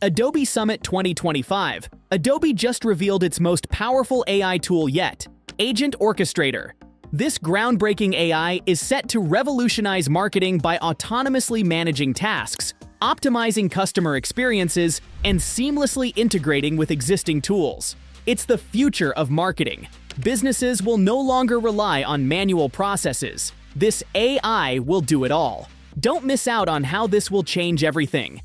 Adobe Summit 2025, Adobe just revealed its most powerful AI tool yet, Agent Orchestrator. This groundbreaking AI is set to revolutionize marketing by autonomously managing tasks, optimizing customer experiences, and seamlessly integrating with existing tools. It's the future of marketing. Businesses will no longer rely on manual processes. This AI will do it all. Don't miss out on how this will change everything.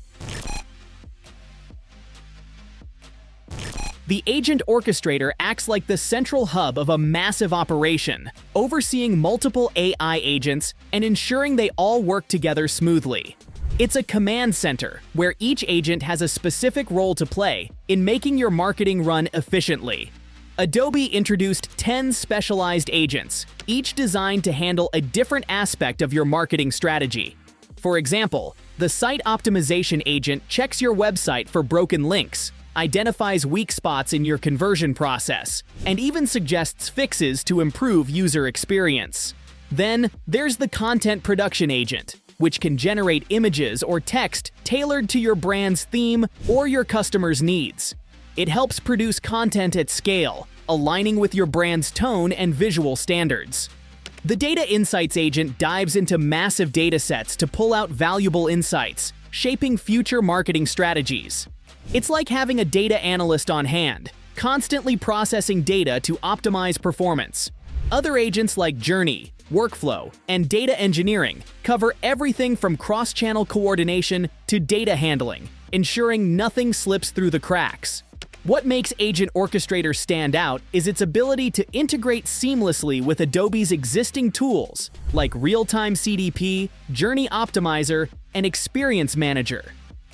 The Agent Orchestrator acts like the central hub of a massive operation, overseeing multiple AI agents and ensuring they all work together smoothly. It's a command center where each agent has a specific role to play in making your marketing run efficiently. Adobe introduced 10 specialized agents, each designed to handle a different aspect of your marketing strategy. For example, the Site Optimization Agent checks your website for broken links, identifies weak spots in your conversion process, and even suggests fixes to improve user experience. Then, there's the Content Production Agent, which can generate images or text tailored to your brand's theme or your customers' needs. It helps produce content at scale, aligning with your brand's tone and visual standards. The Data Insights Agent dives into massive datasets to pull out valuable insights, shaping future marketing strategies. It's like having a data analyst on hand, constantly processing data to optimize performance. Other agents like Journey, Workflow, and Data Engineering cover everything from cross-channel coordination to data handling, ensuring nothing slips through the cracks. What makes Agent Orchestrator stand out is its ability to integrate seamlessly with Adobe's existing tools like Real-Time CDP, Journey Optimizer, and Experience Manager.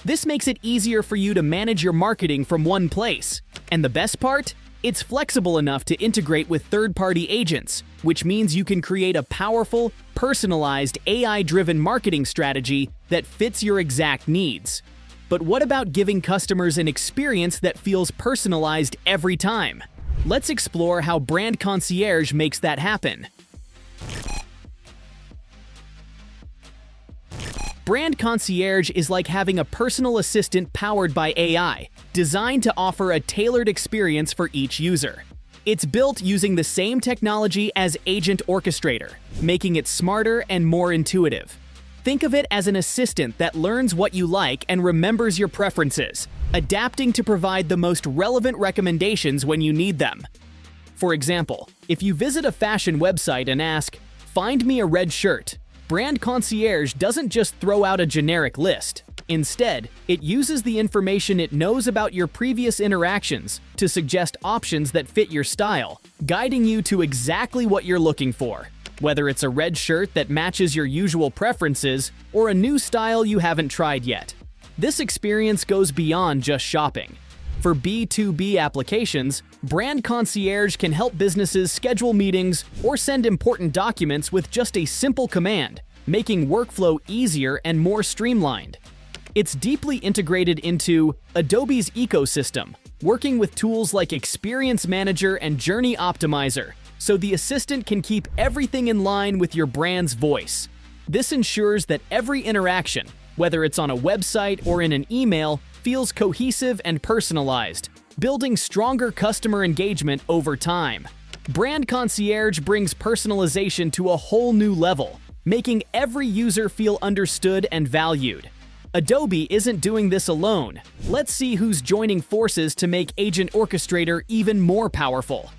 This makes it easier for you to manage your marketing from one place. And the best part? It's flexible enough to integrate with third-party agents, which means you can create a powerful, personalized, AI-driven marketing strategy that fits your exact needs. But what about giving customers an experience that feels personalized every time? Let's explore how Brand Concierge makes that happen. Brand Concierge is like having a personal assistant powered by AI, designed to offer a tailored experience for each user. It's built using the same technology as Agent Orchestrator, making it smarter and more intuitive. Think of it as an assistant that learns what you like and remembers your preferences, adapting to provide the most relevant recommendations when you need them. For example, if you visit a fashion website and ask, "Find me a red shirt," Brand Concierge doesn't just throw out a generic list. Instead, it uses the information it knows about your previous interactions to suggest options that fit your style, guiding you to exactly what you're looking for. Whether it's a red shirt that matches your usual preferences or a new style you haven't tried yet. This experience goes beyond just shopping. For B2B applications, Brand Concierge can help businesses schedule meetings or send important documents with just a simple command, making workflow easier and more streamlined. It's deeply integrated into Adobe's ecosystem, working with tools like Experience Manager and Journey Optimizer, so the assistant can keep everything in line with your brand's voice. This ensures that every interaction, whether it's on a website or in an email, feels cohesive and personalized, building stronger customer engagement over time. Brand Concierge brings personalization to a whole new level, making every user feel understood and valued. Adobe isn't doing this alone. Let's see who's joining forces to make Agent Orchestrator even more powerful.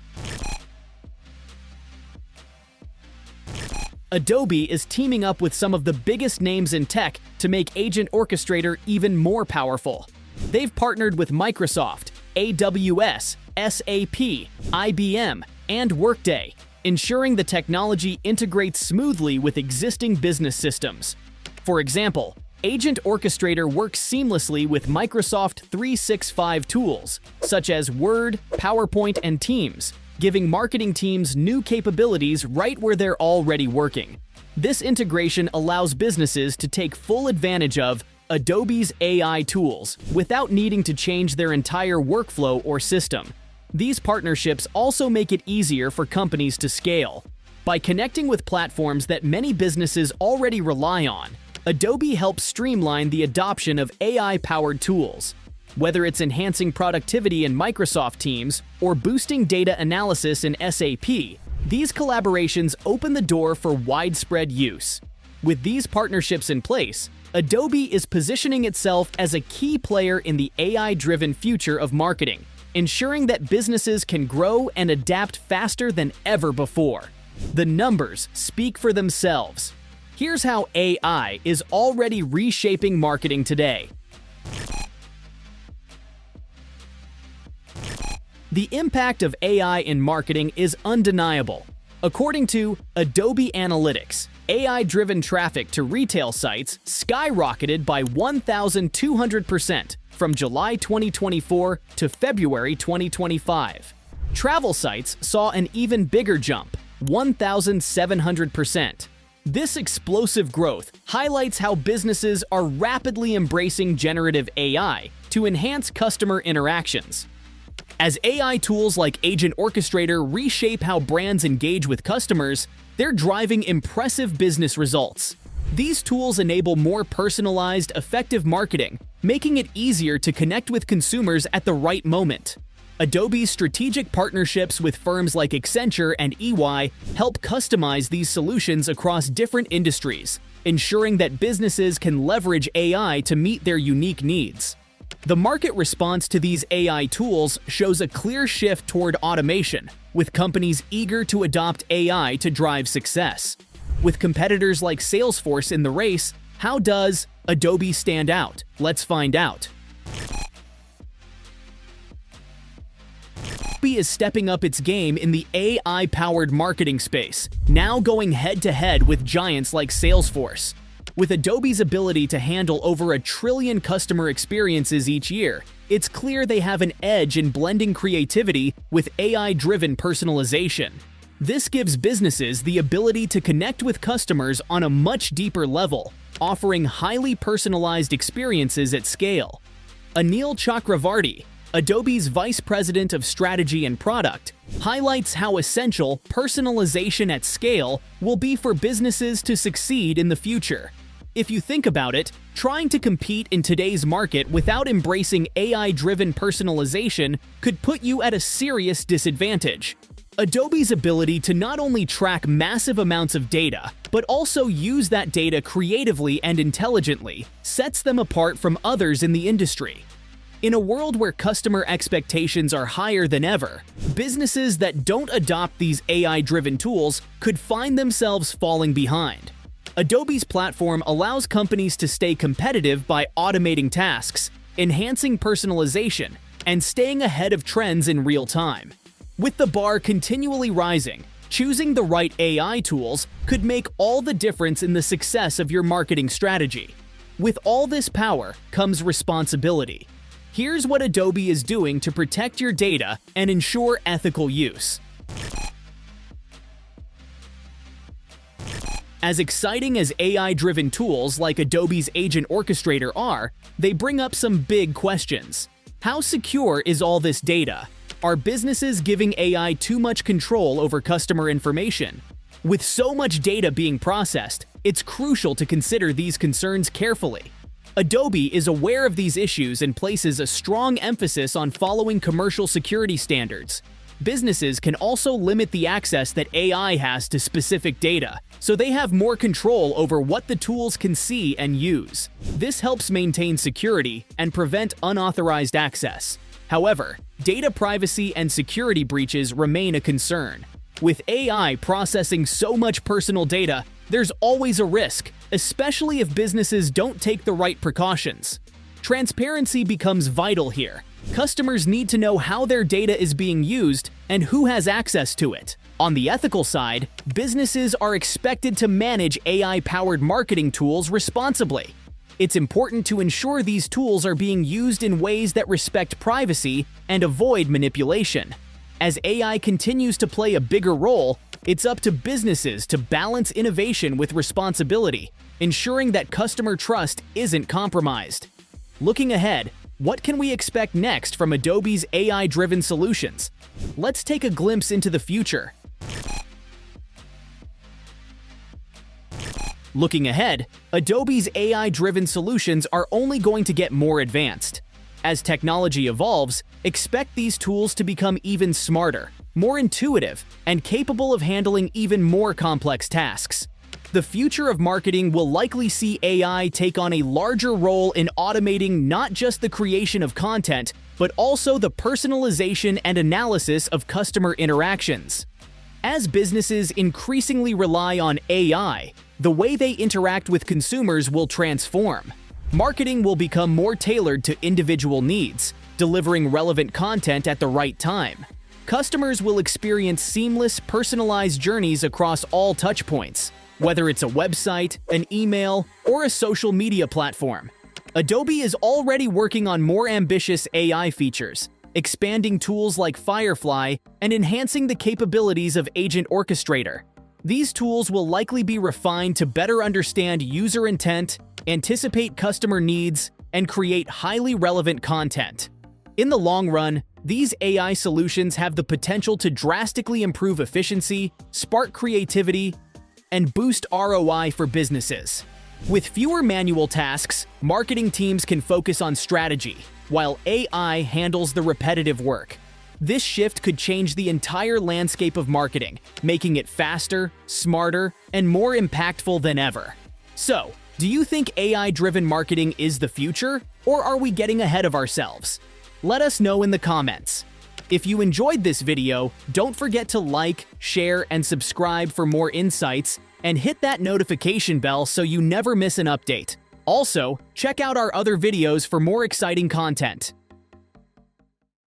Adobe is teaming up with some of the biggest names in tech to make Agent Orchestrator even more powerful. They've partnered with Microsoft, AWS, SAP, IBM, and Workday, ensuring the technology integrates smoothly with existing business systems. For example, Agent Orchestrator works seamlessly with Microsoft 365 tools, such as Word, PowerPoint, and Teams, giving marketing teams new capabilities right where they're already working. This integration allows businesses to take full advantage of Adobe's AI tools without needing to change their entire workflow or system. These partnerships also make it easier for companies to scale. By connecting with platforms that many businesses already rely on, Adobe helps streamline the adoption of AI-powered tools. Whether it's enhancing productivity in Microsoft Teams or boosting data analysis in SAP, these collaborations open the door for widespread use. With these partnerships in place, Adobe is positioning itself as a key player in the AI-driven future of marketing, ensuring that businesses can grow and adapt faster than ever before. The numbers speak for themselves. Here's how AI is already reshaping marketing today. The impact of AI in marketing is undeniable. According to Adobe Analytics, AI-driven traffic to retail sites skyrocketed by 1,200% from July 2024 to February 2025. Travel sites saw an even bigger jump, 1,700%. This explosive growth highlights how businesses are rapidly embracing generative AI to enhance customer interactions. As AI tools like Agent Orchestrator reshape how brands engage with customers, they're driving impressive business results. These tools enable more personalized, effective marketing, making it easier to connect with consumers at the right moment. Adobe's strategic partnerships with firms like Accenture and EY help customize these solutions across different industries, ensuring that businesses can leverage AI to meet their unique needs. The market response to these AI tools shows a clear shift toward automation, with companies eager to adopt AI to drive success. With competitors like Salesforce in the race, how does Adobe stand out? Let's find out. Adobe is stepping up its game in the AI-powered marketing space, now going head-to-head with giants like Salesforce. With Adobe's ability to handle over 1 trillion customer experiences each year, it's clear they have an edge in blending creativity with AI-driven personalization. This gives businesses the ability to connect with customers on a much deeper level, offering highly personalized experiences at scale. Anil Chakravarty, Adobe's Vice President of Strategy and Product, highlights how essential personalization at scale will be for businesses to succeed in the future. If you think about it, trying to compete in today's market without embracing AI-driven personalization could put you at a serious disadvantage. Adobe's ability to not only track massive amounts of data, but also use that data creatively and intelligently, sets them apart from others in the industry. In a world where customer expectations are higher than ever, businesses that don't adopt these AI-driven tools could find themselves falling behind. Adobe's platform allows companies to stay competitive by automating tasks, enhancing personalization, and staying ahead of trends in real time. With the bar continually rising, choosing the right AI tools could make all the difference in the success of your marketing strategy. With all this power comes responsibility. Here's what Adobe is doing to protect your data and ensure ethical use. As exciting as AI-driven tools like Adobe's Agent Orchestrator are, they bring up some big questions. How secure is all this data? Are businesses giving AI too much control over customer information? With so much data being processed, it's crucial to consider these concerns carefully. Adobe is aware of these issues and places a strong emphasis on following commercial security standards. Businesses can also limit the access that AI has to specific data, so they have more control over what the tools can see and use. This helps maintain security and prevent unauthorized access. However, data privacy and security breaches remain a concern. With AI processing so much personal data, there's always a risk, especially if businesses don't take the right precautions. Transparency becomes vital here. Customers need to know how their data is being used and who has access to it. On the ethical side, businesses are expected to manage AI-powered marketing tools responsibly. It's important to ensure these tools are being used in ways that respect privacy and avoid manipulation. As AI continues to play a bigger role, it's up to businesses to balance innovation with responsibility, ensuring that customer trust isn't compromised. Looking ahead, what can we expect next from Adobe's AI-driven solutions? Let's take a glimpse into the future. Looking ahead, Adobe's AI-driven solutions are only going to get more advanced. As technology evolves, expect these tools to become even smarter, more intuitive, and capable of handling even more complex tasks. The future of marketing will likely see AI take on a larger role in automating not just the creation of content, but also the personalization and analysis of customer interactions. As businesses increasingly rely on AI, the way they interact with consumers will transform. Marketing will become more tailored to individual needs, delivering relevant content at the right time. Customers will experience seamless, personalized journeys across all touchpoints, whether it's a website, an email, or a social media platform. Adobe is already working on more ambitious AI features, expanding tools like Firefly and enhancing the capabilities of Agent Orchestrator. These tools will likely be refined to better understand user intent, anticipate customer needs, and create highly relevant content. In the long run, these AI solutions have the potential to drastically improve efficiency, spark creativity, and boost ROI for businesses. With fewer manual tasks, marketing teams can focus on strategy, while AI handles the repetitive work. This shift could change the entire landscape of marketing, making it faster, smarter, and more impactful than ever. So, do you think AI-driven marketing is the future, or are we getting ahead of ourselves? Let us know in the comments. If you enjoyed this video, don't forget to like, share, and subscribe for more insights, and hit that notification bell so you never miss an update. Also, check out our other videos for more exciting content.